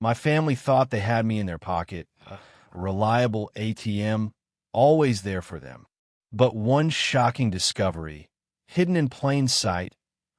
My family thought they had me in their pocket, a reliable ATM, always there for them. But one shocking discovery, hidden in plain sight,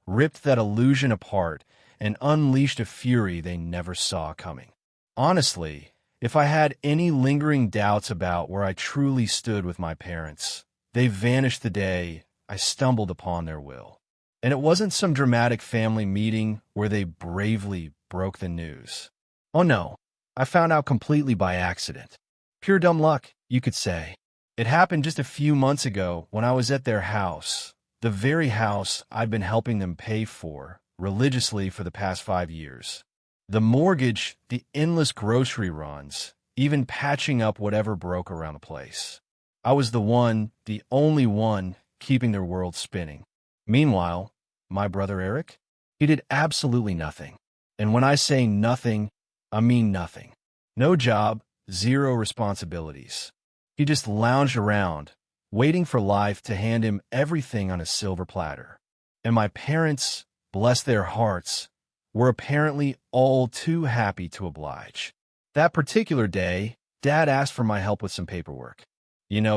ripped that illusion apart and unleashed a fury they never saw coming. Honestly, if I had any lingering doubts about where I truly stood with my parents, they vanished the day I stumbled upon their will. And it wasn't some dramatic family meeting where they bravely broke the news. Oh no, I found out completely by accident. Pure dumb luck, you could say. It happened just a few months ago when I was at their house, the very house I'd been helping them pay for religiously for the past 5 years. The mortgage, the endless grocery runs, even patching up whatever broke around the place. I was the only one, keeping their world spinning. Meanwhile, my brother Eric, he did absolutely nothing. And when I say nothing, I mean nothing. No job, zero responsibilities. He just lounged around, waiting for life to hand him everything on a silver platter. And my parents, bless their hearts, were apparently all too happy to oblige. That particular day, Dad asked for my help with some paperwork.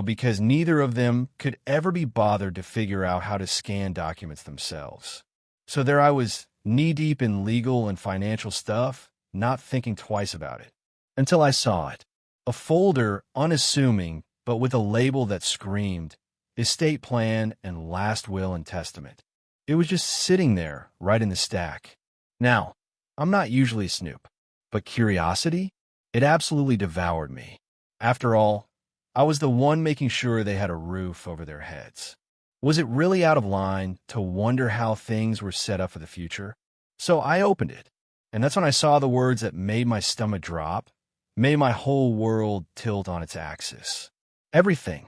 Because neither of them could ever be bothered to figure out how to scan documents themselves. So there I was, knee-deep in legal and financial stuff, not thinking twice about it. Until I saw it. A folder, unassuming, but with a label that screamed, estate plan and last will and testament. It was just sitting there, right in the stack. Now, I'm not usually a snoop, but curiosity? It absolutely devoured me. After all, I was the one making sure they had a roof over their heads. Was it really out of line to wonder how things were set up for the future? So I opened it, and that's when I saw the words that made my stomach drop, made my whole world tilt on its axis. Everything.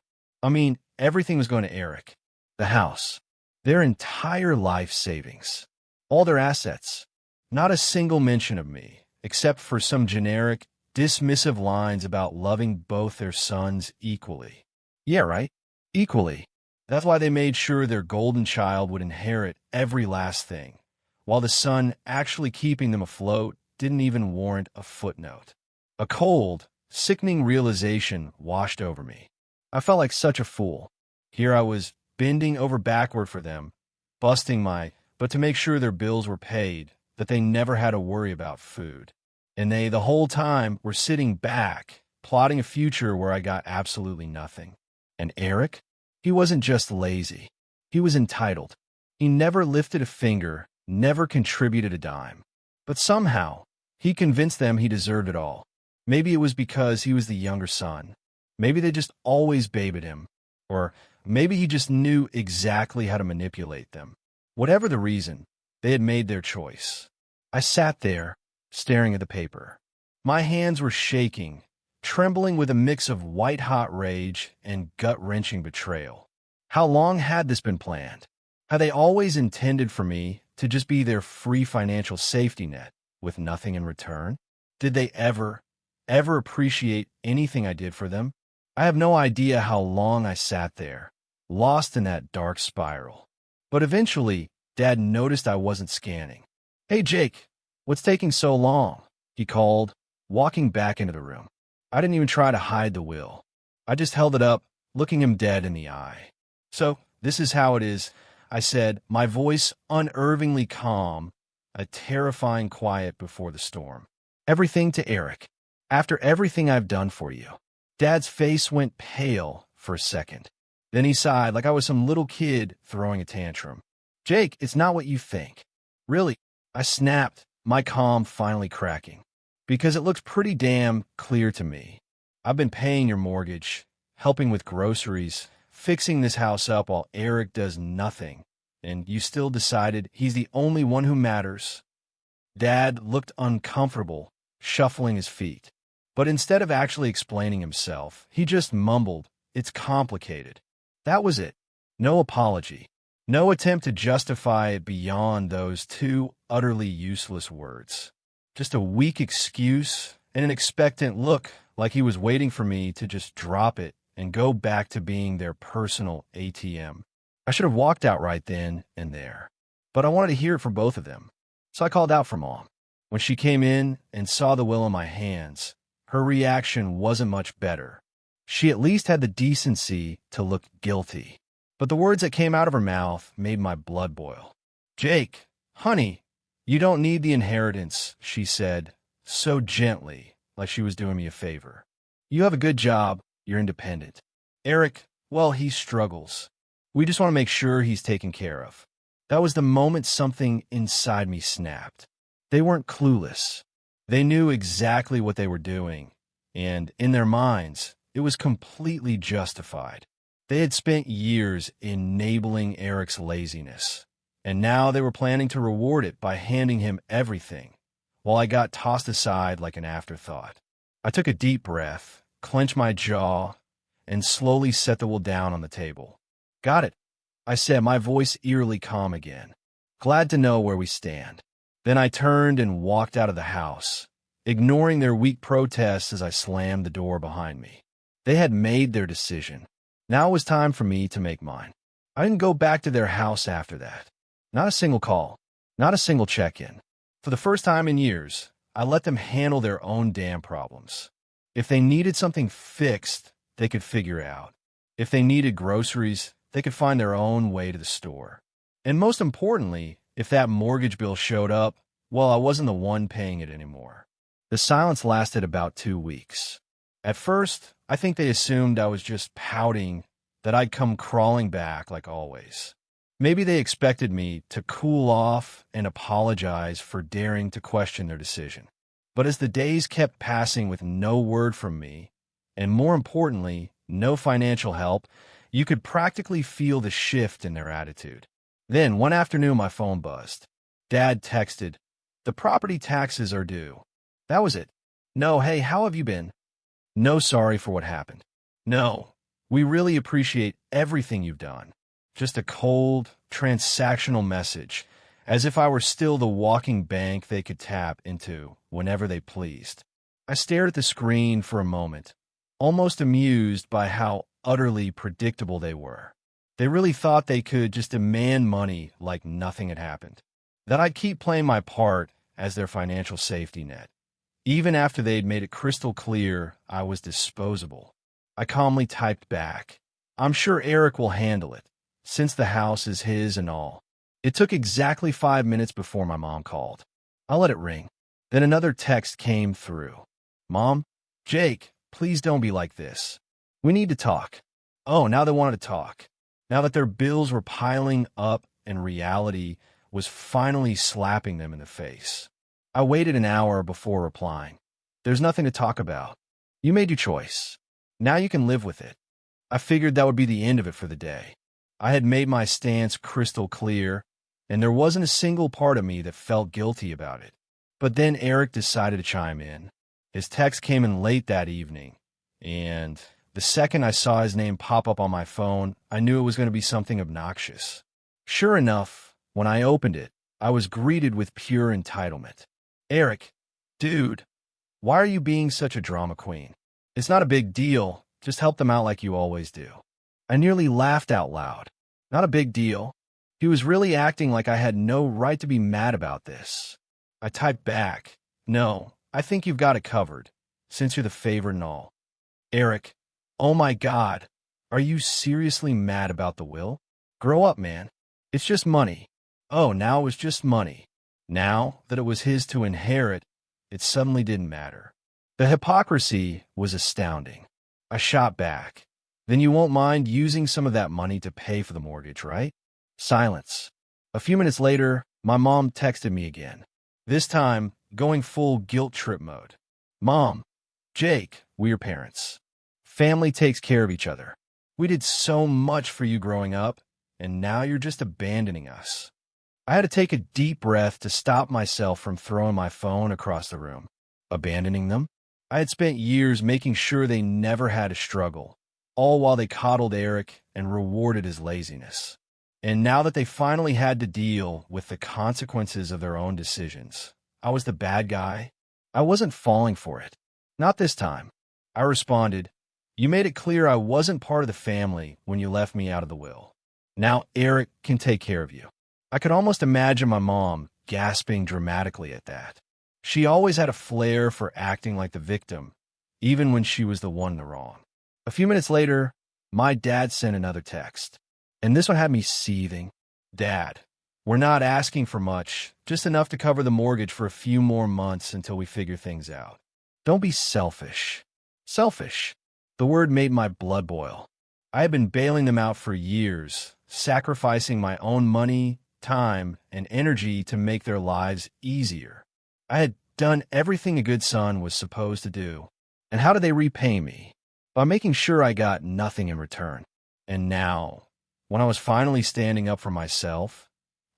Everything was going to Eric. The house. Their entire life savings. All their assets. Not a single mention of me, except for some generic, dismissive lines about loving both their sons equally. Yeah, right? Equally. That's why they made sure their golden child would inherit every last thing, while the son actually keeping them afloat didn't even warrant a footnote. A cold, sickening realization washed over me. I felt like such a fool. Here I was, bending over backward for them, but to make sure their bills were paid, that they never had to worry about food. And they, the whole time, were sitting back, plotting a future where I got absolutely nothing. And Eric? He wasn't just lazy. He was entitled. He never lifted a finger, never contributed a dime. But somehow, he convinced them he deserved it all. Maybe it was because he was the younger son. Maybe they just always babied him. Or maybe he just knew exactly how to manipulate them. Whatever the reason, they had made their choice. I sat there, staring at the paper. My hands were shaking, trembling with a mix of white-hot rage and gut-wrenching betrayal. How long had this been planned? Had they always intended for me to just be their free financial safety net, with nothing in return? Did they ever appreciate anything I did for them? I have no idea how long I sat there, lost in that dark spiral. But eventually, Dad noticed I wasn't scanning. "Hey, Jake, what's taking so long?" he called, walking back into the room. I didn't even try to hide the will. I just held it up, looking him dead in the eye. "So, this is how it is," I said, my voice unnervingly calm, a terrifying quiet before the storm. "Everything to Eric. After everything I've done for you." Dad's face went pale for a second. Then he sighed like I was some little kid throwing a tantrum. "Jake, it's not what you think." "Really?" I snapped, my calm finally cracking. "Because it looks pretty damn clear to me. I've been paying your mortgage, helping with groceries, fixing this house up while Eric does nothing, and you still decided he's the only one who matters." Dad looked uncomfortable, shuffling his feet. But instead of actually explaining himself, he just mumbled, "It's complicated." That was it. No apology. No attempt to justify it beyond those two utterly useless words. Just a weak excuse and an expectant look, like he was waiting for me to just drop it and go back to being their personal ATM. I should have walked out right then and there. But I wanted to hear it from both of them. So I called out for Mom. When she came in and saw the will in my hands, her reaction wasn't much better. She at least had the decency to look guilty. But the words that came out of her mouth made my blood boil. "Jake, honey, you don't need the inheritance," she said, so gently, like she was doing me a favor. "You have a good job, you're independent. Eric, well, he struggles. We just want to make sure he's taken care of." That was the moment something inside me snapped. They weren't clueless. They knew exactly what they were doing, and in their minds, it was completely justified. They had spent years enabling Eric's laziness, and now they were planning to reward it by handing him everything, while I got tossed aside like an afterthought. I took a deep breath, clenched my jaw, and slowly set the will down on the table. "Got it," I said, my voice eerily calm again. "Glad to know where we stand." Then I turned and walked out of the house, ignoring their weak protests as I slammed the door behind me. They had made their decision. Now it was time for me to make mine. I didn't go back to their house after that. Not a single call. Not a single check-in. For the first time in years, I let them handle their own damn problems. If they needed something fixed, they could figure it out. If they needed groceries, they could find their own way to the store. And most importantly, if that mortgage bill showed up, well, I wasn't the one paying it anymore. The silence lasted about 2 weeks. At first, I think they assumed I was just pouting, that I'd come crawling back like always. Maybe they expected me to cool off and apologize for daring to question their decision. But as the days kept passing with no word from me, and more importantly, no financial help, you could practically feel the shift in their attitude. Then, one afternoon, my phone buzzed. Dad texted, "The property taxes are due." That was it. No, "Hey, how have you been?" No, "Sorry for what happened." No, "We really appreciate everything you've done." Just a cold, transactional message, as if I were still the walking bank they could tap into whenever they pleased. I stared at the screen for a moment, almost amused by how utterly predictable they were. They really thought they could just demand money like nothing had happened, that I'd keep playing my part as their financial safety net. Even after they'd made it crystal clear I was disposable, I calmly typed back, "I'm sure Eric will handle it, since the house is his and all." It took exactly 5 minutes before my mom called. I let it ring. Then another text came through. "Mom, Jake, please don't be like this. We need to talk." Oh, now they wanted to talk. Now that their bills were piling up and reality was finally slapping them in the face. I waited an hour before replying. "There's nothing to talk about. You made your choice. Now you can live with it." I figured that would be the end of it for the day. I had made my stance crystal clear, and there wasn't a single part of me that felt guilty about it. But then Eric decided to chime in. His text came in late that evening, and the second I saw his name pop up on my phone, I knew it was going to be something obnoxious. Sure enough, when I opened it, I was greeted with pure entitlement. "Eric, dude, why are you being such a drama queen? It's not a big deal. Just help them out like you always do." I nearly laughed out loud. Not a big deal. He was really acting like I had no right to be mad about this. I typed back, "No, I think you've got it covered, since you're the favorite and all." Eric, "Oh my God, are you seriously mad about the will? Grow up, man. It's just money." Oh, now it was just money. Now that it was his to inherit, it suddenly didn't matter. The hypocrisy was astounding. I shot back. "Then you won't mind using some of that money to pay for the mortgage, right?" Silence. A few minutes later, my mom texted me again. This time, going full guilt trip mode. "Mom, Jake, we're parents. Family takes care of each other. We did so much for you growing up, and now you're just abandoning us." I had to take a deep breath to stop myself from throwing my phone across the room. Abandoning them? I had spent years making sure they never had to struggle, all while they coddled Eric and rewarded his laziness. And now that they finally had to deal with the consequences of their own decisions, I was the bad guy. I wasn't falling for it. Not this time. I responded, "You made it clear I wasn't part of the family when you left me out of the will. Now Eric can take care of you." I could almost imagine my mom gasping dramatically at that. She always had a flair for acting like the victim, even when she was the one in the wrong. A few minutes later, my dad sent another text, and this one had me seething. Dad, we're not asking for much, just enough to cover the mortgage for a few more months until we figure things out. Don't be selfish. Selfish. The word made my blood boil. I had been bailing them out for years, sacrificing my own money, time, and energy to make their lives easier. I had done everything a good son was supposed to do. And how did they repay me? By making sure I got nothing in return. And now, when I was finally standing up for myself,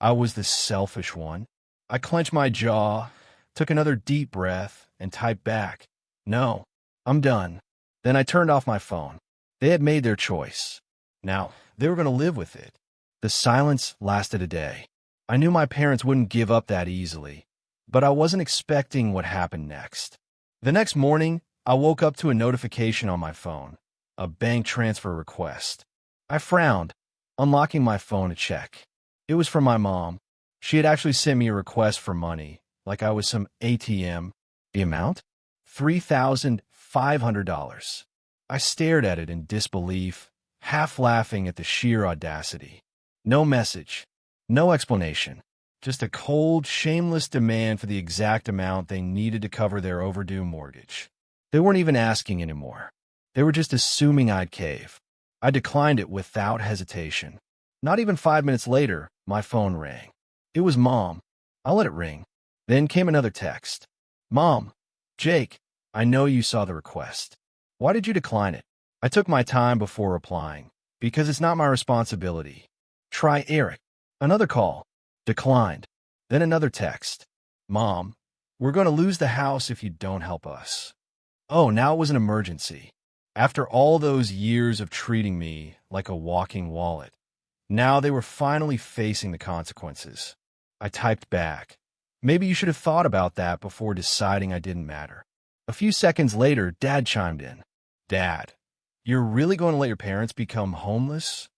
I was the selfish one. I clenched my jaw, took another deep breath, and typed back, "No, I'm done." Then I turned off my phone. They had made their choice. Now, they were going to live with it. The silence lasted a day. I knew my parents wouldn't give up that easily, but I wasn't expecting what happened next. The next morning, I woke up to a notification on my phone, a bank transfer request. I frowned, unlocking my phone to check. It was from my mom. She had actually sent me a request for money, like I was some ATM. The amount? $3,500. I stared at it in disbelief, half laughing at the sheer audacity. No message, no explanation, just a cold, shameless demand for the exact amount they needed to cover their overdue mortgage. They weren't even asking anymore. They were just assuming I'd cave. I declined it without hesitation. Not even 5 minutes later, my phone rang. It was Mom. I let it ring. Then came another text. "Mom, Jake, I know you saw the request. Why did you decline it?" I took my time before replying, because it's not my responsibility. Try Eric. Another call. Declined. Then another text. "Mom, we're going to lose the house if you don't help us." Oh, now it was an emergency. After all those years of treating me like a walking wallet, now they were finally facing the consequences. I typed back, "Maybe you should have thought about that before deciding I didn't matter." A few seconds later, Dad chimed in. "Dad, you're really going to let your parents become homeless?"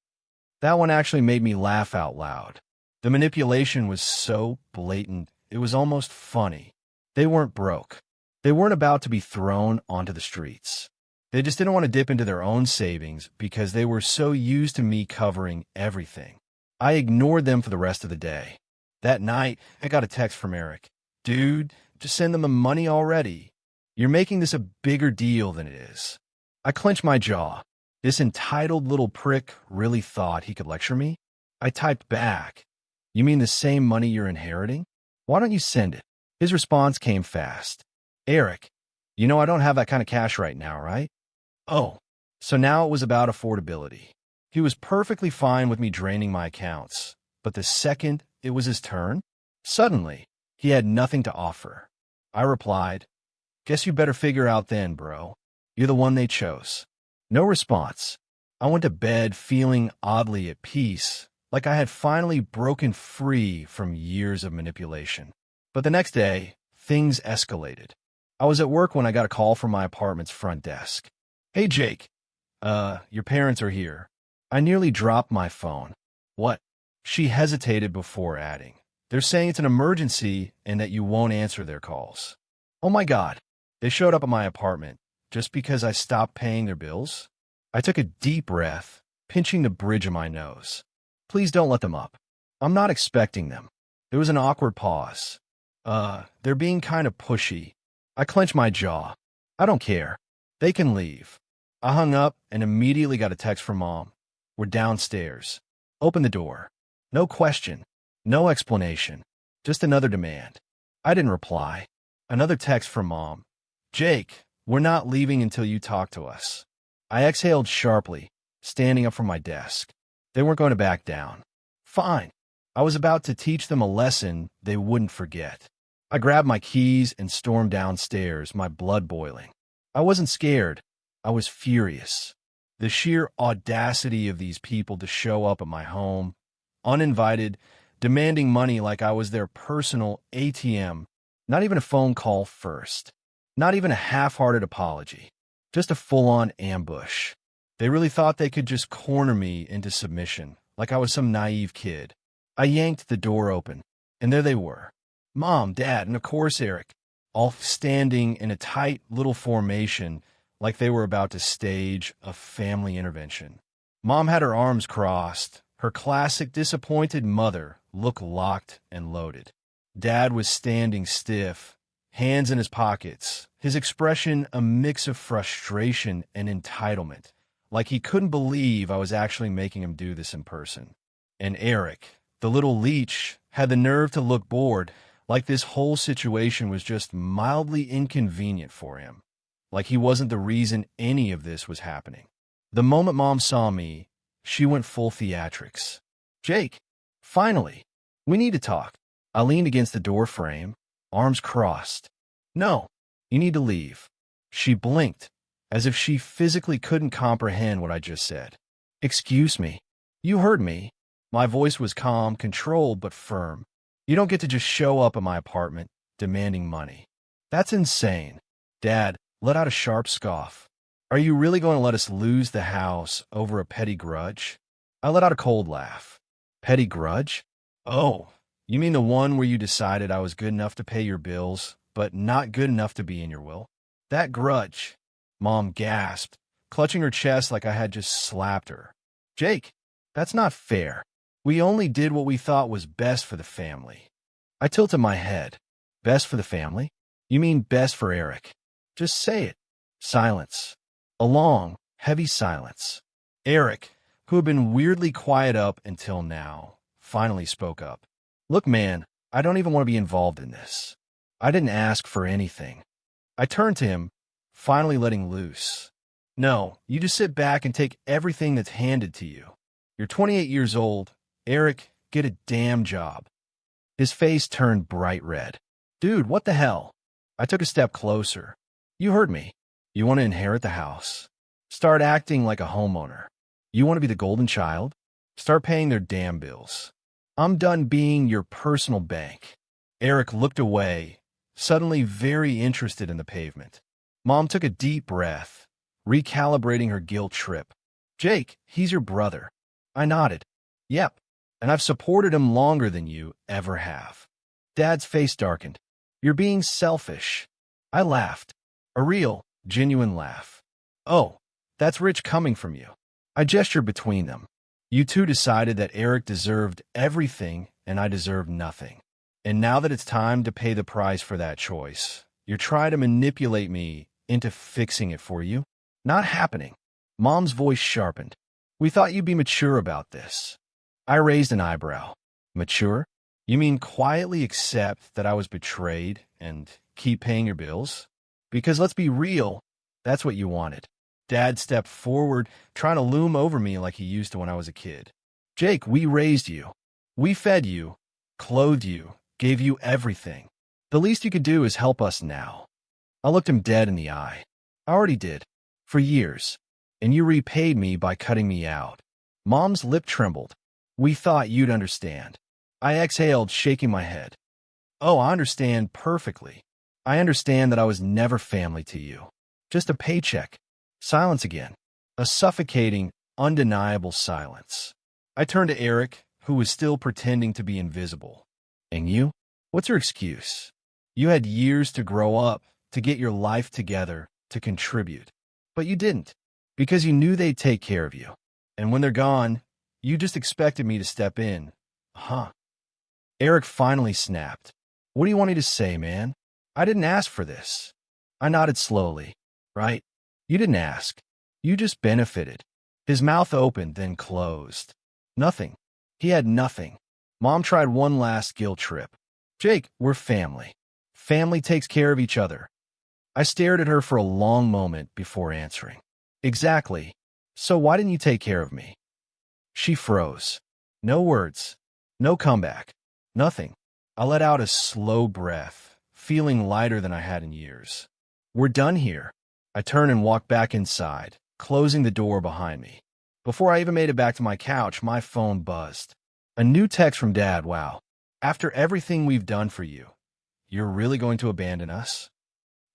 That one actually made me laugh out loud. The manipulation was so blatant, it was almost funny. They weren't broke. They weren't about to be thrown onto the streets. They just didn't want to dip into their own savings because they were so used to me covering everything. I ignored them for the rest of the day. That night, I got a text from Eric. "Dude, just send them the money already. You're making this a bigger deal than it is." I clenched my jaw. This entitled little prick really thought he could lecture me? I typed back, "You mean the same money you're inheriting? Why don't you send it?" His response came fast. "Eric, you know I don't have that kind of cash right now, right?" Oh, so now it was about affordability. He was perfectly fine with me draining my accounts, but the second it was his turn, suddenly, he had nothing to offer. I replied, "Guess you better figure out then, bro. You're the one they chose." No response. I went to bed feeling oddly at peace, like I had finally broken free from years of manipulation. But the next day, things escalated. I was at work when I got a call from my apartment's front desk. "Hey, Jake. Your parents are here." I nearly dropped my phone. "What?" She hesitated before adding, "They're saying it's an emergency and that you won't answer their calls." Oh my God. They showed up at my apartment just because I stopped paying their bills? I took a deep breath, pinching the bridge of my nose. "Please don't let them up. I'm not expecting them." There was an awkward pause. They're being kind of pushy." I clenched my jaw. "I don't care. They can leave." I hung up and immediately got a text from Mom. "We're downstairs. Open the door." No question, no explanation, just another demand. I didn't reply. Another text from Mom. "Jake, we're not leaving until you talk to us." I exhaled sharply, standing up from my desk. They weren't going to back down. Fine. I was about to teach them a lesson they wouldn't forget. I grabbed my keys and stormed downstairs, my blood boiling. I wasn't scared. I was furious. The sheer audacity of these people to show up at my home, uninvited, demanding money like I was their personal ATM, not even a phone call first. Not even a half-hearted apology. Just a full-on ambush. They really thought they could just corner me into submission, like I was some naive kid. I yanked the door open, and there they were. Mom, Dad, and of course Eric. all standing in a tight little formation like they were about to stage a family intervention. Mom had her arms crossed, her classic disappointed mother look locked and loaded. Dad was standing stiff, hands in his pockets, his expression a mix of frustration and entitlement, like he couldn't believe I was actually making him do this in person. And Eric, the little leech, had the nerve to look bored, like this whole situation was just mildly inconvenient for him, like he wasn't the reason any of this was happening. The moment Mom saw me, she went full theatrics. "Jake, finally, we need to talk." I leaned against the door frame, arms crossed. "No, you need to leave." She blinked, as if she physically couldn't comprehend what I just said. "Excuse me. You heard me." My voice was calm, controlled, but firm. "You don't get to just show up at my apartment, demanding money. That's insane." Dad let out a sharp scoff. "Are you really going to let us lose the house over a petty grudge?" I let out a cold laugh. "Petty grudge? Oh, you mean the one where you decided I was good enough to pay your bills, but not good enough to be in your will? That grudge." Mom gasped, clutching her chest like I had just slapped her. "Jake, that's not fair. We only did what we thought was best for the family." I tilted my head. "Best for the family? You mean best for Eric? Just say it." Silence. A long, heavy silence. Eric, who had been weirdly quiet up until now, finally spoke up. "Look, man, I don't even want to be involved in this. I didn't ask for anything." I turned to him, finally letting loose. "No, you just sit back and take everything that's handed to you. You're 28 years old. Eric, get a damn job." His face turned bright red. "Dude, what the hell?" I took a step closer. "You heard me. You want to inherit the house. Start acting like a homeowner. You want to be the golden child? Start paying their damn bills. I'm done being your personal bank." Eric looked away, suddenly very interested in the pavement. Mom took a deep breath, recalibrating her guilt trip. "Jake, he's your brother." I nodded. "Yep, and I've supported him longer than you ever have." Dad's face darkened. "You're being selfish." I laughed. A real, genuine laugh. "Oh, that's rich coming from you." I gestured between them. "You two decided that Eric deserved everything and I deserved nothing. And now that it's time to pay the price for that choice, you're trying to manipulate me into fixing it for you? Not happening." Mom's voice sharpened. "We thought you'd be mature about this." I raised an eyebrow. "Mature? You mean quietly accept that I was betrayed and keep paying your bills? Because let's be real, that's what you wanted." Dad stepped forward, trying to loom over me like he used to when I was a kid. "Jake, we raised you. We fed you, clothed you, gave you everything. The least you could do is help us now." I looked him dead in the eye. "I already did. For years. And you repaid me by cutting me out." Mom's lip trembled. "We thought you'd understand." I exhaled, shaking my head. "Oh, I understand perfectly. I understand that I was never family to you. Just a paycheck." Silence again. A suffocating, undeniable silence. I turned to Eric, who was still pretending to be invisible. "And you? What's your excuse? You had years to grow up, to get your life together, to contribute. But you didn't, because you knew they'd take care of you. And when they're gone, you just expected me to step in. Huh?" Eric finally snapped. "What do you want me to say, man? I didn't ask for this." I nodded slowly. "Right? You didn't ask. You just benefited." His mouth opened, then closed. Nothing. He had nothing. Mom tried one last guilt trip. "Jake, we're family. Family takes care of each other." I stared at her for a long moment before answering. "Exactly. So why didn't you take care of me?" She froze. No words. No comeback. Nothing. I let out a slow breath, feeling lighter than I had in years. "We're done here." I turned and walked back inside, closing the door behind me. Before I even made it back to my couch, my phone buzzed. A new text from Dad. "Wow. After everything we've done for you, you're really going to abandon us?"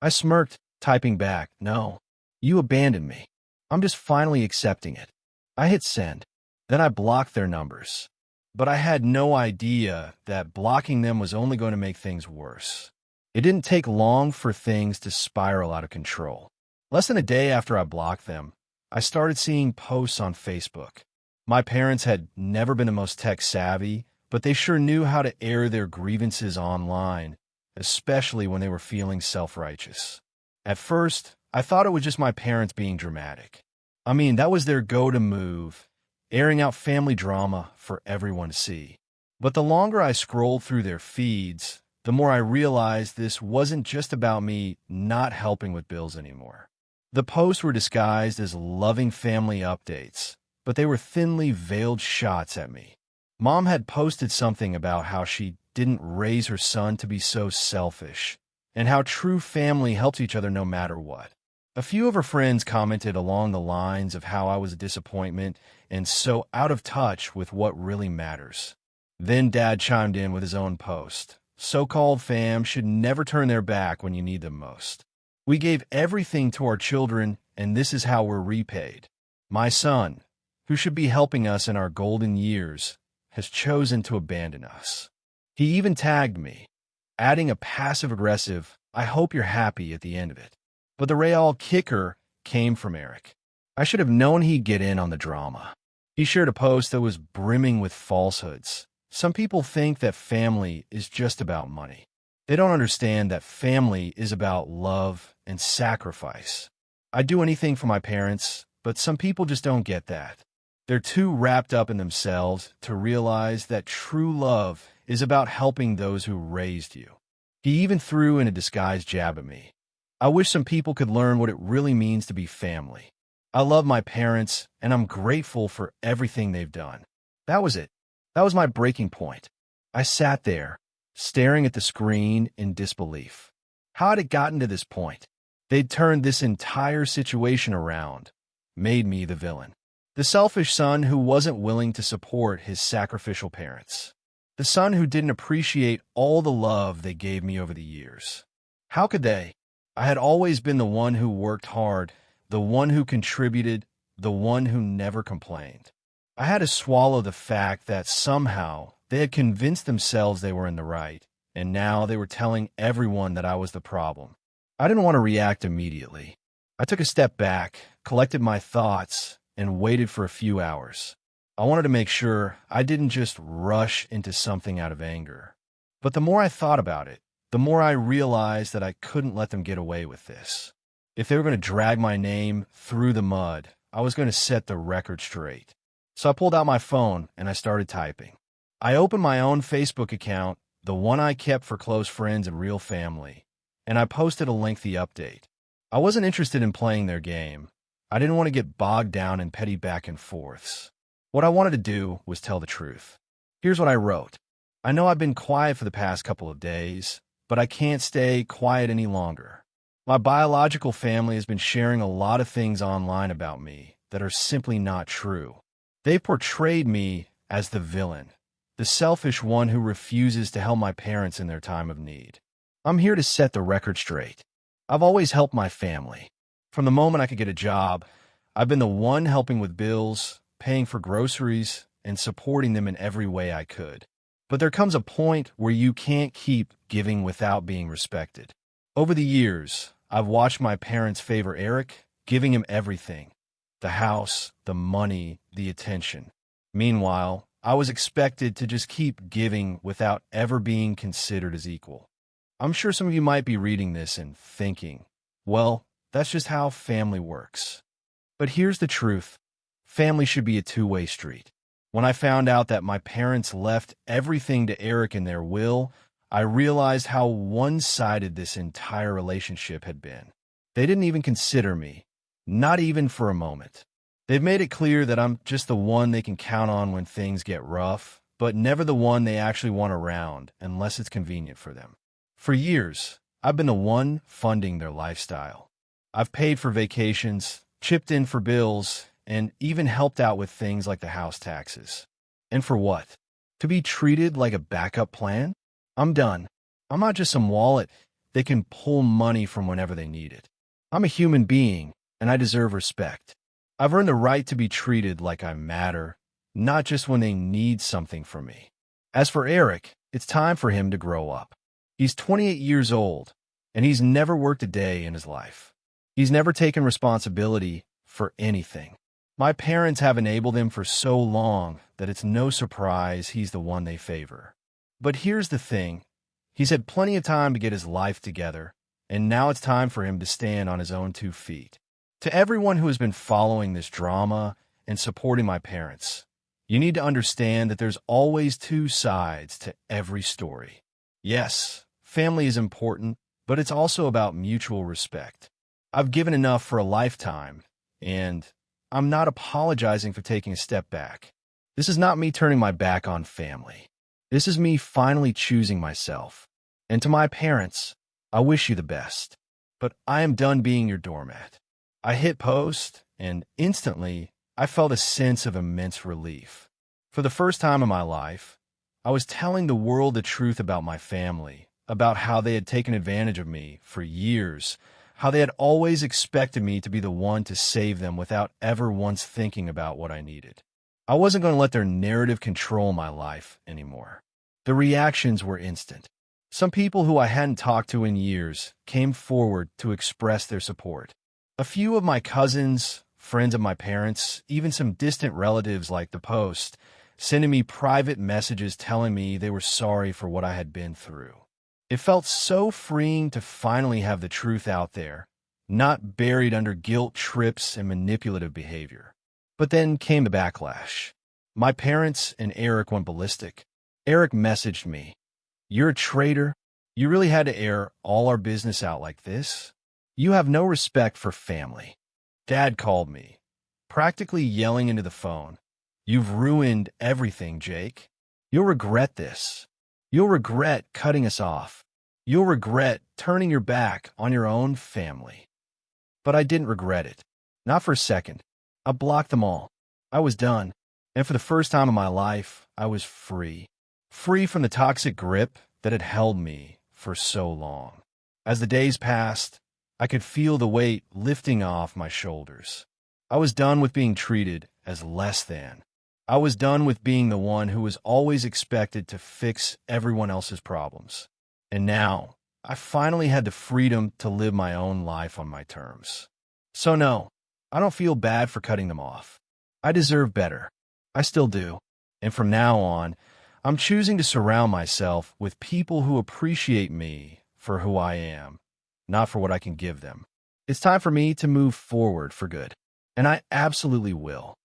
I smirked, typing back, "No. You abandoned me. I'm just finally accepting it." I hit send. Then I blocked their numbers. But I had no idea that blocking them was only going to make things worse. It didn't take long for things to spiral out of control. Less than a day after I blocked them, I started seeing posts on Facebook. My parents had never been the most tech-savvy, but they sure knew how to air their grievances online, especially when they were feeling self-righteous. At first, I thought it was just my parents being dramatic. I mean, that was their go-to move, airing out family drama for everyone to see. But the longer I scrolled through their feeds, the more I realized this wasn't just about me not helping with bills anymore. The posts were disguised as loving family updates, but they were thinly veiled shots at me. Mom had posted something about how she didn't raise her son to be so selfish, and how true family helps each other no matter what. A few of her friends commented along the lines of how I was a disappointment and so out of touch with what really matters. Then Dad chimed in with his own post. So-called fam should never turn their back when you need them most. We gave everything to our children, and this is how we're repaid. My son, who should be helping us in our golden years, has chosen to abandon us. He even tagged me, adding a passive-aggressive, "I hope you're happy" at the end of it. But the real kicker came from Eric. I should have known he'd get in on the drama. He shared a post that was brimming with falsehoods. Some people think that family is just about money. They don't understand that family is about love and sacrifice. I'd do anything for my parents, but some people just don't get that. They're too wrapped up in themselves to realize that true love is about helping those who raised you. He even threw in a disguised jab at me. I wish some people could learn what it really means to be family. I love my parents, and I'm grateful for everything they've done. That was it. That was my breaking point. I sat there, staring at the screen in disbelief. How had it gotten to this point? They'd turned this entire situation around, made me the villain. The selfish son who wasn't willing to support his sacrificial parents. The son who didn't appreciate all the love they gave me over the years. How could they? I had always been the one who worked hard, the one who contributed, the one who never complained. I had to swallow the fact that somehow they had convinced themselves they were in the right, and now they were telling everyone that I was the problem. I didn't want to react immediately. I took a step back, collected my thoughts, and waited for a few hours. I wanted to make sure I didn't just rush into something out of anger. But the more I thought about it, the more I realized that I couldn't let them get away with this. If they were going to drag my name through the mud, I was going to set the record straight. So I pulled out my phone and I started typing. I opened my own Facebook account, the one I kept for close friends and real family, and I posted a lengthy update. I wasn't interested in playing their game. I didn't want to get bogged down in petty back and forths. What I wanted to do was tell the truth. Here's what I wrote. I know I've been quiet for the past couple of days, but I can't stay quiet any longer. My biological family has been sharing a lot of things online about me that are simply not true. They portrayed me as the villain, the selfish one who refuses to help my parents in their time of need. I'm here to set the record straight. I've always helped my family. From the moment I could get a job, I've been the one helping with bills, paying for groceries, and supporting them in every way I could. But there comes a point where you can't keep giving without being respected. Over the years, I've watched my parents favor Eric, giving him everything. The house, the money, the attention. Meanwhile, I was expected to just keep giving without ever being considered as equal. I'm sure some of you might be reading this and thinking, well, that's just how family works. But here's the truth. Family should be a two-way street. When I found out that my parents left everything to Eric in their will, I realized how one-sided this entire relationship had been. They didn't even consider me. Not even for a moment. They've made it clear that I'm just the one they can count on when things get rough, but never the one they actually want around unless it's convenient for them. For years, I've been the one funding their lifestyle. I've paid for vacations, chipped in for bills, and even helped out with things like the house taxes. And for what? To be treated like a backup plan? I'm done. I'm not just some wallet they can pull money from whenever they need it. I'm a human being, and I deserve respect. I've earned the right to be treated like I matter, not just when they need something from me. As for Eric, it's time for him to grow up. He's 28 years old, and he's never worked a day in his life. He's never taken responsibility for anything. My parents have enabled him for so long that it's no surprise he's the one they favor. But here's the thing. He's had plenty of time to get his life together, and now it's time for him to stand on his own 2 feet. To everyone who has been following this drama and supporting my parents, you need to understand that there's always 2 sides to every story. Yes, family is important, but it's also about mutual respect. I've given enough for a lifetime, and I'm not apologizing for taking a step back. This is not me turning my back on family. This is me finally choosing myself. And to my parents, I wish you the best. But I am done being your doormat. I hit post, and instantly, I felt a sense of immense relief. For the first time in my life, I was telling the world the truth about my family, about how they had taken advantage of me for years, how they had always expected me to be the one to save them without ever once thinking about what I needed. I wasn't going to let their narrative control my life anymore. The reactions were instant. Some people who I hadn't talked to in years came forward to express their support. A few of my cousins, friends of my parents, even some distant relatives like the post, sending me private messages telling me they were sorry for what I had been through. It felt so freeing to finally have the truth out there, not buried under guilt trips and manipulative behavior. But then came the backlash. My parents and Eric went ballistic. Eric messaged me, "You're a traitor. You really had to air all our business out like this? You have no respect for family." Dad called me, practically yelling into the phone, "You've ruined everything, Jake. You'll regret this. You'll regret cutting us off. You'll regret turning your back on your own family." But I didn't regret it. Not for a second. I blocked them all. I was done. And for the first time in my life, I was free. Free from the toxic grip that had held me for so long. As the days passed, I could feel the weight lifting off my shoulders. I was done with being treated as less than. I was done with being the one who was always expected to fix everyone else's problems. And now, I finally had the freedom to live my own life on my terms. So no, I don't feel bad for cutting them off. I deserve better. I still do. And from now on, I'm choosing to surround myself with people who appreciate me for who I am, not for what I can give them. It's time for me to move forward for good. And I absolutely will.